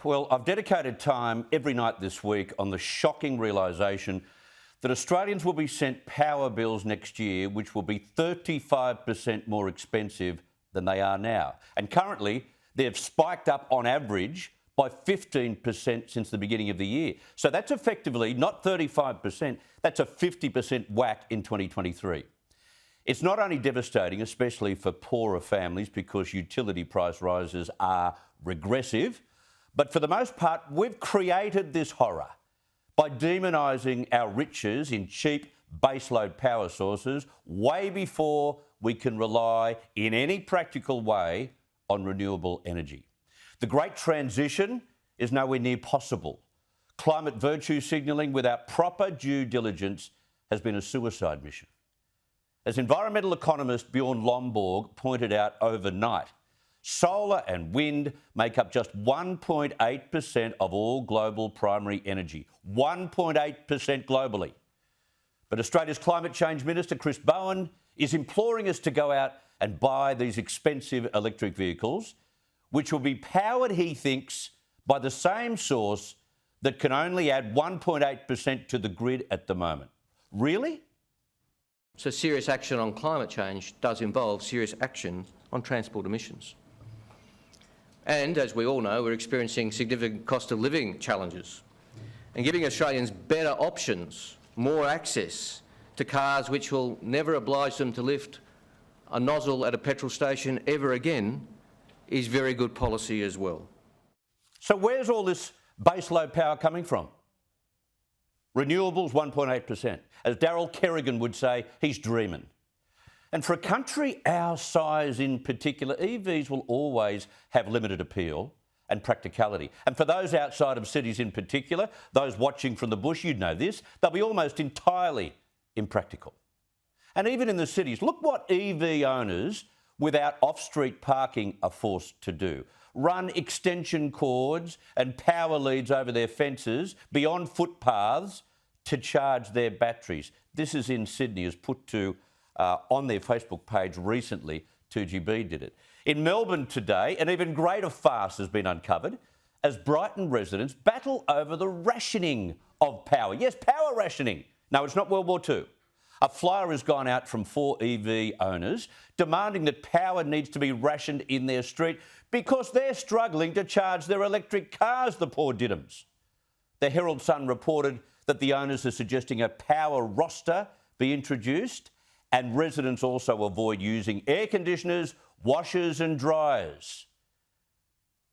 Well, I've dedicated time every night this week on the shocking realisation that Australians will be sent power bills next year which will be 35% more expensive than they are now. And currently, they've spiked up on average by 15% since the beginning of the year. So that's effectively not 35%, that's a 50% whack in 2023. It's not only devastating, especially for poorer families, because utility price rises are regressive, but for the most part, we've created this horror by demonising our riches in cheap baseload power sources way before we can rely in any practical way on renewable energy. The great transition is nowhere near possible. Climate virtue signalling without proper due diligence has been a suicide mission. As environmental economist Bjorn Lomborg pointed out overnight, solar and wind make up just 1.8% of all global primary energy. 1.8% globally. But Australia's Climate Change Minister, Chris Bowen, is imploring us to go out and buy these expensive electric vehicles, which will be powered, he thinks, by the same source that can only add 1.8% to the grid at the moment. Really? So serious action on climate change does involve serious action on transport emissions. And as we all know, we're experiencing significant cost of living challenges. And giving Australians better options, more access to cars which will never oblige them to lift a nozzle at a petrol station ever again is very good policy as well. So where's all this baseload power coming from? Renewables, 1.8%. As Daryl Kerrigan would say, he's dreaming. And for a country our size in particular, EVs will always have limited appeal and practicality. And for those outside of cities in particular, those watching from the bush, you'd know this, they'll be almost entirely impractical. And even in the cities, look what EV owners without off-street parking are forced to do. Run extension cords and power leads over their fences beyond footpaths to charge their batteries. This is in Sydney, as put to on their Facebook page recently. 2GB did it. In Melbourne today, an even greater farce has been uncovered as Brighton residents battle over the rationing of power. Yes, power rationing. No, it's not World War II. A flyer has gone out from 4 EV owners demanding that power needs to be rationed in their street because they're struggling to charge their electric cars, the poor diddums. The Herald Sun reported that the owners are suggesting a power roster be introduced and residents also avoid using air conditioners, washers and dryers.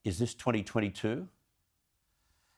Is this 2022?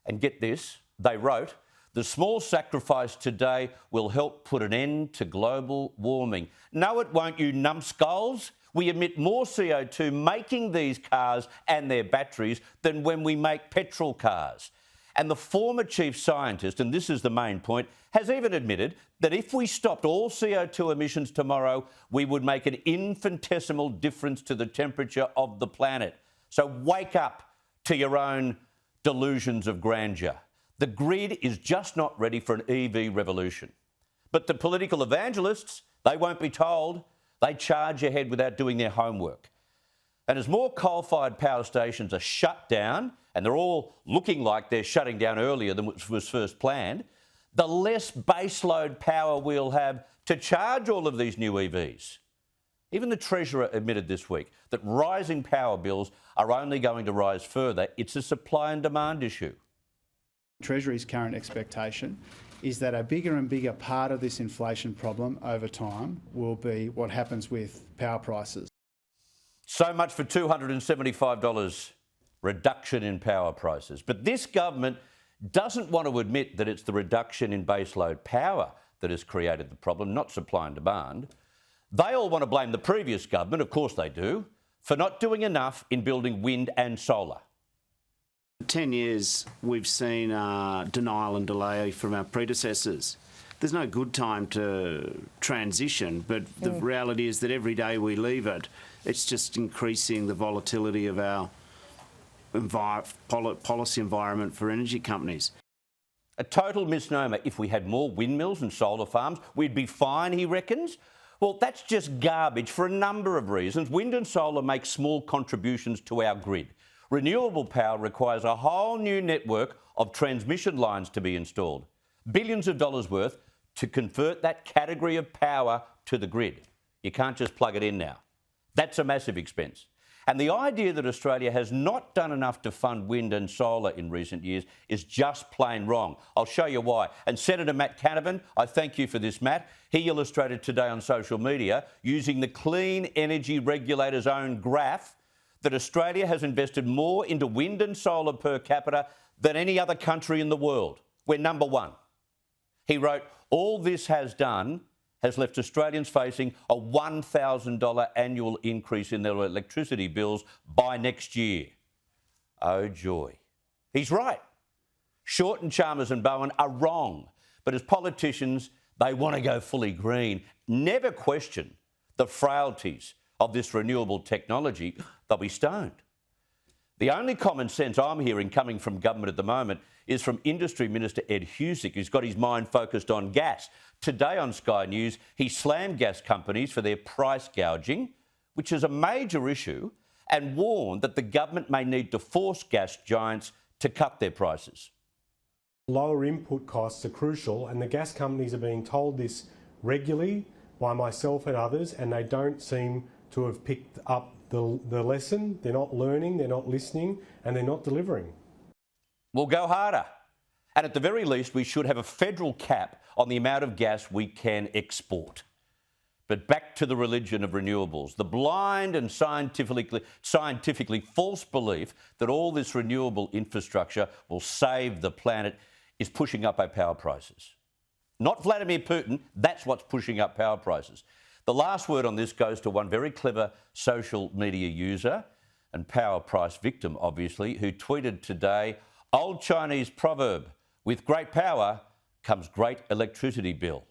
And get this, they wrote, the small sacrifice today will help put an end to global warming. No, it won't, you numbskulls. We emit more CO2 making these cars and their batteries than when we make petrol cars. And the former chief scientist, and this is the main point, has even admitted that if we stopped all CO2 emissions tomorrow, we would make an infinitesimal difference to the temperature of the planet. So wake up to your own delusions of grandeur. The grid is just not ready for an EV revolution. But the political evangelists, they won't be told. They charge ahead without doing their homework. And as more coal-fired power stations are shut down, and they're all looking like they're shutting down earlier than was first planned, the less baseload power we'll have to charge all of these new EVs. Even the Treasurer admitted this week that rising power bills are only going to rise further. It's a supply and demand issue. Treasury's current expectation is that a bigger and bigger part of this inflation problem over time will be what happens with power prices. So much for $275 reduction in power prices. But this government doesn't want to admit that it's the reduction in baseload power that has created the problem, not supply and demand. They all want to blame the previous government, of course they do, for not doing enough in building wind and solar. 10 years we've seen denial and delay from our predecessors. There's no good time to transition, but the reality is that every day we leave it, it's just increasing the volatility of our policy environment for energy companies. A total misnomer. If we had more windmills and solar farms, we'd be fine, he reckons. Well, that's just garbage for a number of reasons. Wind and solar make small contributions to our grid. Renewable power requires a whole new network of transmission lines to be installed. Billions of dollars worth to convert that category of power to the grid. You can't just plug it in now. That's a massive expense. And the idea that Australia has not done enough to fund wind and solar in recent years is just plain wrong. I'll show you why. And Senator Matt Canavan, I thank you for this, Matt. He illustrated today on social media, using the Clean Energy Regulator's own graph, that Australia has invested more into wind and solar per capita than any other country in the world. We're number one. He wrote, all this has left Australians facing a $1,000 annual increase in their electricity bills by next year. Oh joy. He's right. Shorten, Chalmers and Bowen are wrong. But as politicians, they want to go fully green, never question the frailties of this renewable technology. They'll be stoned. The only common sense I'm hearing coming from government at the moment is from Industry Minister Ed Husic, who's got his mind focused on gas. Today on Sky News, he slammed gas companies for their price gouging, which is a major issue, and warned that the government may need to force gas giants to cut their prices. Lower input costs are crucial, and the gas companies are being told this regularly by myself and others, and they don't seem to have picked up the lesson. They're not learning, they're not listening, and they're not delivering. We'll go harder. And at the very least, we should have a federal cap on the amount of gas we can export. But back to the religion of renewables. The blind and scientifically false belief that all this renewable infrastructure will save the planet is pushing up our power prices. Not Vladimir Putin, that's what's pushing up power prices. The last word on this goes to one very clever social media user and power price victim, obviously, who tweeted today, old Chinese proverb, with great power comes great electricity bill.